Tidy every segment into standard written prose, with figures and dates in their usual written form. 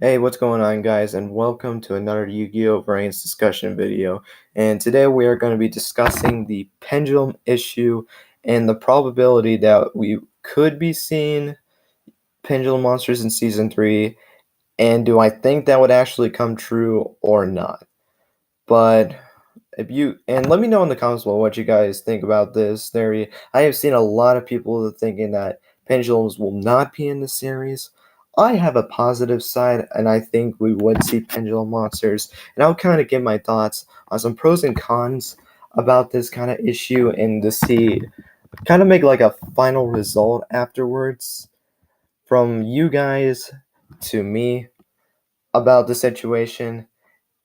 Hey, what's going on, guys, and welcome to another Yu-Gi-Oh! Vrains discussion video. And today we are going to be discussing the pendulum issue and the probability that we could be seeing pendulum monsters in Season 3, and do I think that would actually come true or not. But let me know in the comments below what you guys think about this theory. I have seen a lot of people thinking that pendulums will not be in the series. I have a positive side, and I think we would see pendulum monsters. And I'll kind of give my thoughts on some pros and cons about this kind of issue, and to see, kind of make like a final result afterwards from you guys to me about the situation,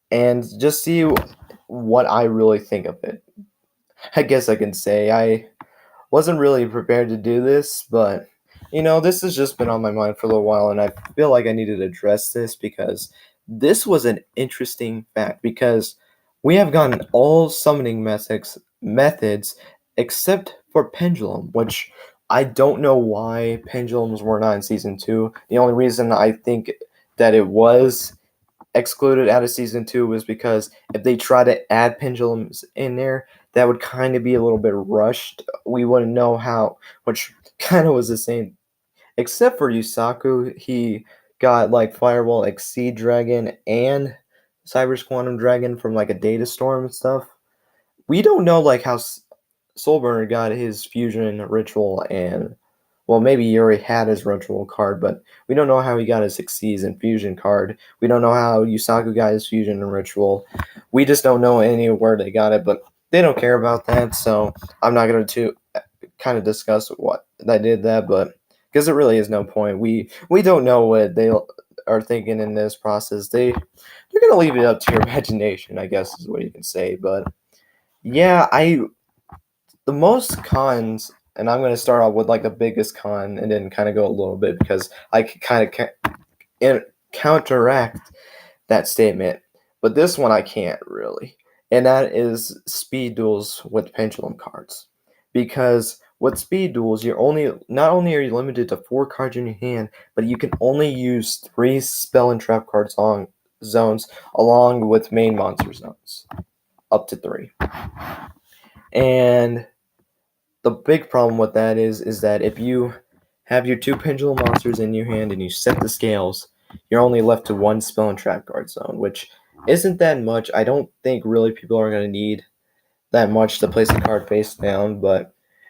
and just see what I really think of it. I guess I can say I wasn't really prepared to do this, but this has just been on my mind for a little while, and I feel like I needed to address this because this was an interesting fact. Because we have gotten all summoning methods except for Pendulum, which I don't know why Pendulums were not in season 2. The only reason I think that it was excluded out of season 2 was because if they try to add pendulums in there, that would kind of be a little bit rushed. We wouldn't know how, which kind of was the same, except for Yusaku. He got like Firewall Exceed Dragon and Cyber's Quantum Dragon from like a data storm and stuff. We don't know like how Soulburner got his fusion ritual, and well, maybe he already had his ritual card, but we don't know how he got his Succeeds and fusion card. We don't know how Yusaku got his fusion and ritual. We just don't know anywhere they got it, but they don't care about that, so I'm not going to kind of discuss what they did that, but because there really is no point. We don't know what they are thinking in this process. They're going to leave it up to your imagination, I guess is what you can say, but yeah, the most cons, and I'm going to start off with like the biggest con and then kind of go a little bit because I can kind of counteract that statement. But this one I can't really. And that is speed duels with pendulum cards. Because with speed duels, you're only not only are you limited to 4 cards in your hand, but you can only use 3 spell and trap cards on zones along with main monster zones. Up to 3. And the big problem with that is that if you have your 2 pendulum monsters in your hand and you set the scales, you're only left to 1 spell and trap card zone, which isn't that much. I don't think really people are going to need that much to place the card face down,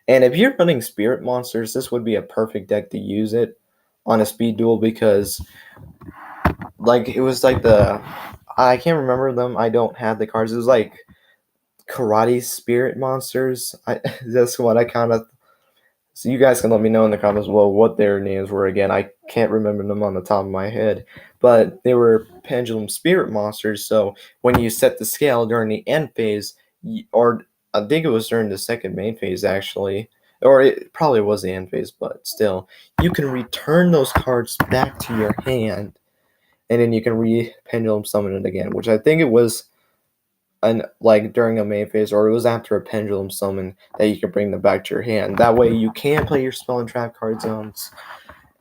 and if you're running spirit monsters, this would be a perfect deck to use it on a speed duel, because like it was like I can't remember them. I don't have the cards. It was like karate spirit monsters. That's what I kind of. So you guys can let me know in the comments below what their names were again. I can't remember them on the top of my head, but they were pendulum spirit monsters. So when you set the scale during the end phase, or I think it was during the second main phase actually, or it probably was the end phase, but still, you can return those cards back to your hand, and then you can pendulum summon it again, which I think it was like during a main phase, or it was after a pendulum summon, that you can bring them back to your hand. That way you can play your spell and trap card zones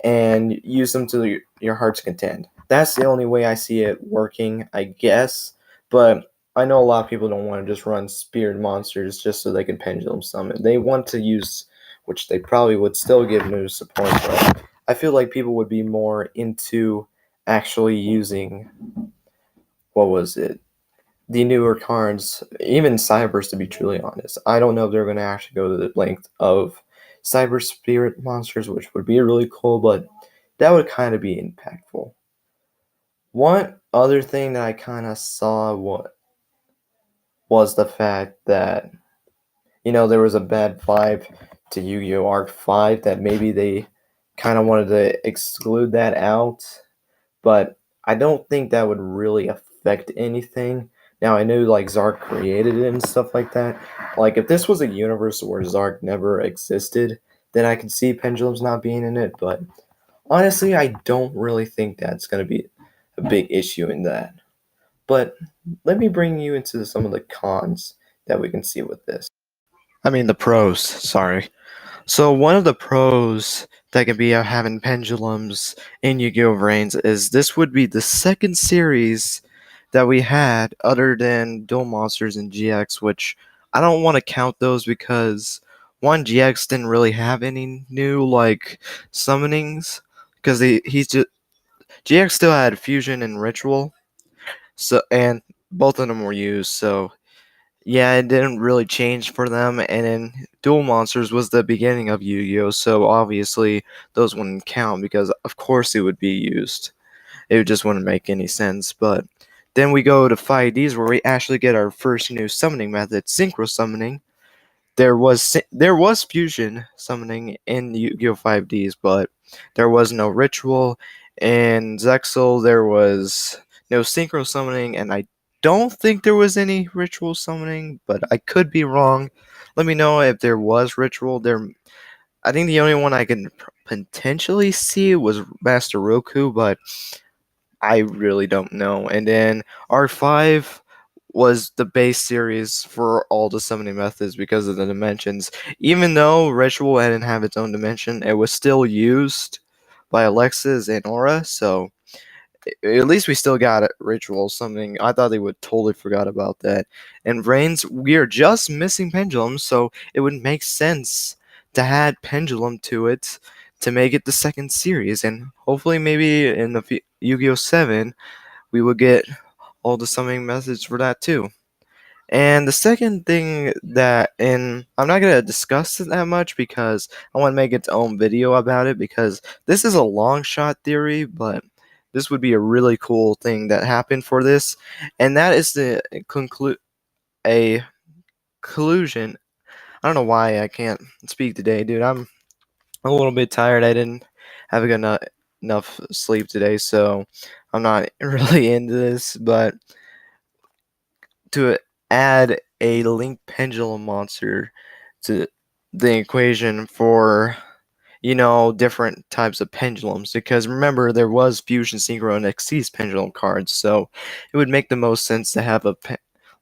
and use them to your heart's content. That's the only way I see it working, I guess. But I know a lot of people don't want to just run spirit monsters just so they can pendulum summon. They want to use, which they probably would still give new support, but I feel like people would be more into actually using, what was it, the newer cards, even Cybers, to be truly honest. I don't know if they're going to actually go to the length of Cyber Spirit monsters, which would be really cool, but that would kind of be impactful. One other thing that I kind of saw was the fact that, there was a bad vibe to Yu-Gi-Oh! Arc 5, that maybe they kind of wanted to exclude that out, but I don't think that would really affect anything. Now, I knew like Zark created it and stuff like that. Like, if this was a universe where Zark never existed, then I could see Pendulums not being in it, but honestly, I don't really think that's going to be a big issue in that. But let me bring you into some of the cons that we can see with this. I mean, the pros, sorry. So one of the pros that can be of having pendulums in Yu-Gi-Oh! Vrains is this would be the second series that we had other than Duel Monsters and GX, which I don't want to count those because one, GX didn't really have any new summonings because he's just GX still had Fusion and Ritual, so and both of them were used, so yeah, it didn't really change for them, and then Duel Monsters was the beginning of Yu-Gi-Oh! So obviously those wouldn't count because of course it would be used. It just wouldn't make any sense. But then we go to 5Ds where we actually get our first new summoning method, Synchro Summoning. There was fusion summoning in Yu-Gi-Oh! 5Ds, but there was no ritual. In Zexal, there was no synchro summoning, and I don't think there was any ritual summoning, but I could be wrong. Let me know if there was ritual. I think the only one I can potentially see was Master Roku, but I really don't know. And then R5 was the base series for all the summoning methods because of the dimensions. Even though Ritual didn't have its own dimension, it was still used by Alexis and Aura, so at least we still got it. Ritual something. I thought they would totally forgot about that. And Vrains, we are just missing Pendulum, so it would make sense to add Pendulum to it to make it the second series, and hopefully maybe in the Yu-Gi-Oh! 7 we will get all the summoning methods for that too. And the second thing that, and I'm not going to discuss it that much because I want to make its own video about it because this is a long shot theory, but this would be a really cool thing that happened for this, and that is the a collusion. I don't know why I can't speak today, dude. I'm a little bit tired. I didn't have enough sleep today, so I'm not really into this, but to add a linked pendulum monster to the equation for different types of pendulums, because remember there was fusion synchro and xyz pendulum cards, so it would make the most sense to have a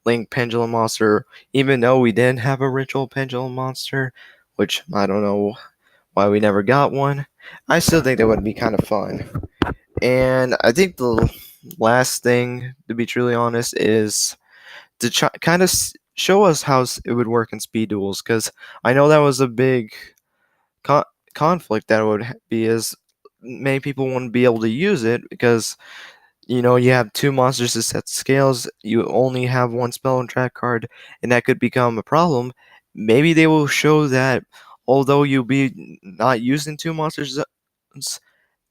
linked pendulum monster, even though we didn't have a ritual pendulum monster, which I don't know why we never got one. I still think that would be kind of fun. And I think the last thing, to be truly honest, is to kind of show us how it would work in speed duels, because I know that was a big con- conflict that would be, is many people wouldn't be able to use it because you have two monsters to set scales, you only have one spell and track card, and that could become a problem. Maybe they will show that although you'll be not using two monsters,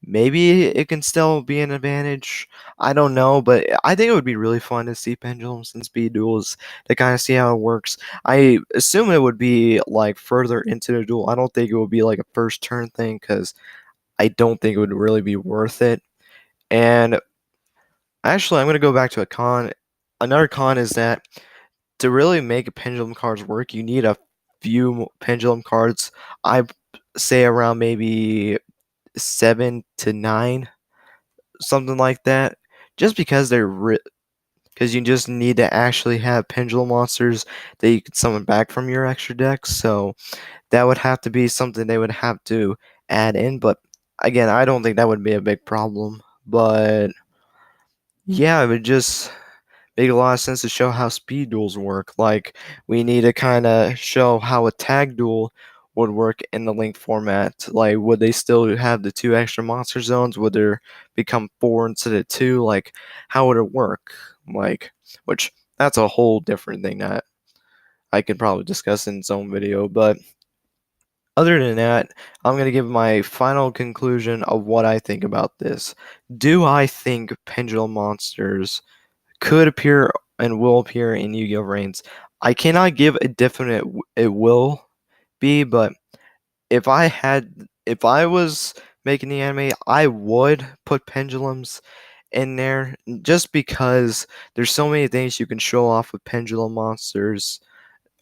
maybe it can still be an advantage. I don't know, but I think it would be really fun to see pendulums and speed duels to kind of see how it works. I assume it would be like further into the duel. I don't think it would be like a first turn thing because I don't think it would really be worth it. And actually, I'm going to go back to a con. Another con is that to really make pendulum cards work, you need a few pendulum cards. I say around maybe 7 to 9, something like that, just because because you just need to actually have pendulum monsters that you can summon back from your extra decks. So that would have to be something they would have to add in. But again, I don't think that would be a big problem. But yeah, it would just make a lot of sense to show how speed duels work. Like, we need to kind of show how a tag duel would work in the link format. Like, would they still have the 2 extra monster zones? Would there become 4 instead of 2? Like, how would it work? Like, which that's a whole different thing that I could probably discuss in its own video. But other than that, I'm going to give my final conclusion of what I think about this. Do I think Pendulum Monsters could appear and will appear in Yu-Gi-Oh! Vrains? I cannot give a definite it will be, but if I was making the anime, I would put pendulums in there just because there's so many things you can show off with pendulum monsters.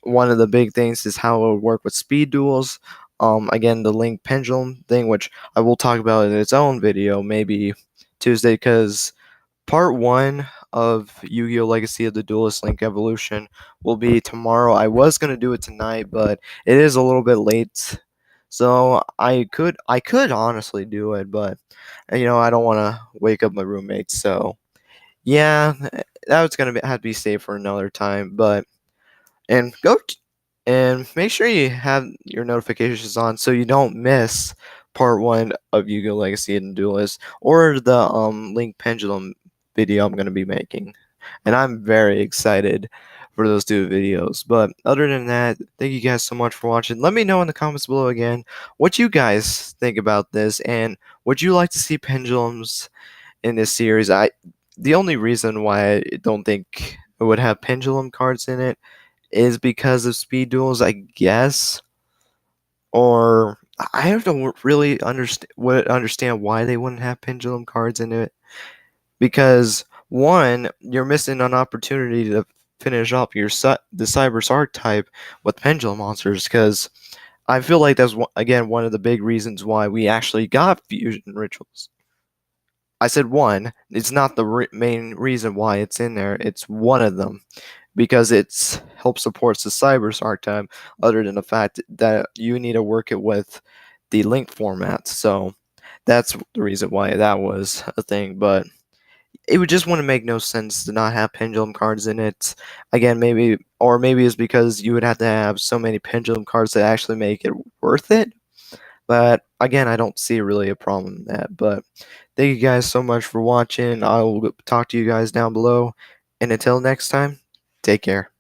One of the big things is how it would work with speed duels. Again, the link pendulum thing, which I will talk about in its own video, maybe Tuesday, because part 1 of Yu-Gi-Oh! Legacy of the Duelist Link Evolution will be tomorrow. I was going to do it tonight, but it is a little bit late, So I could honestly do it, but I don't want to wake up my roommates. So yeah, that was gonna have to be saved for another time. But and and make sure you have your notifications on so you don't miss part one of Yu-Gi-Oh! Legacy and Duelist or the Link Pendulum video I'm gonna be making. And I'm very excited for those two videos. But other than that, thank you guys so much for watching. Let me know in the comments below again what you guys think about this, and would you like to see pendulums in this series? The only reason why I don't think it would have pendulum cards in it is because of speed duels, I guess. Or I don't really understand why they wouldn't have pendulum cards in it, because one, you're missing an opportunity to finish up the Cyber's archetype with pendulum monsters, because I feel like that's again one of the big reasons why we actually got fusion rituals. I said one. It's not the main reason why it's in there. It's one of them because it's help supports the Cyber's archetype. Other than the fact that you need to work it with the link format, so that's the reason why that was a thing. But it would just want to make no sense to not have pendulum cards in it. Again, maybe it's because you would have to have so many pendulum cards to actually make it worth it. But again, I don't see really a problem in that. But thank you guys so much for watching. I will talk to you guys down below. And until next time, take care.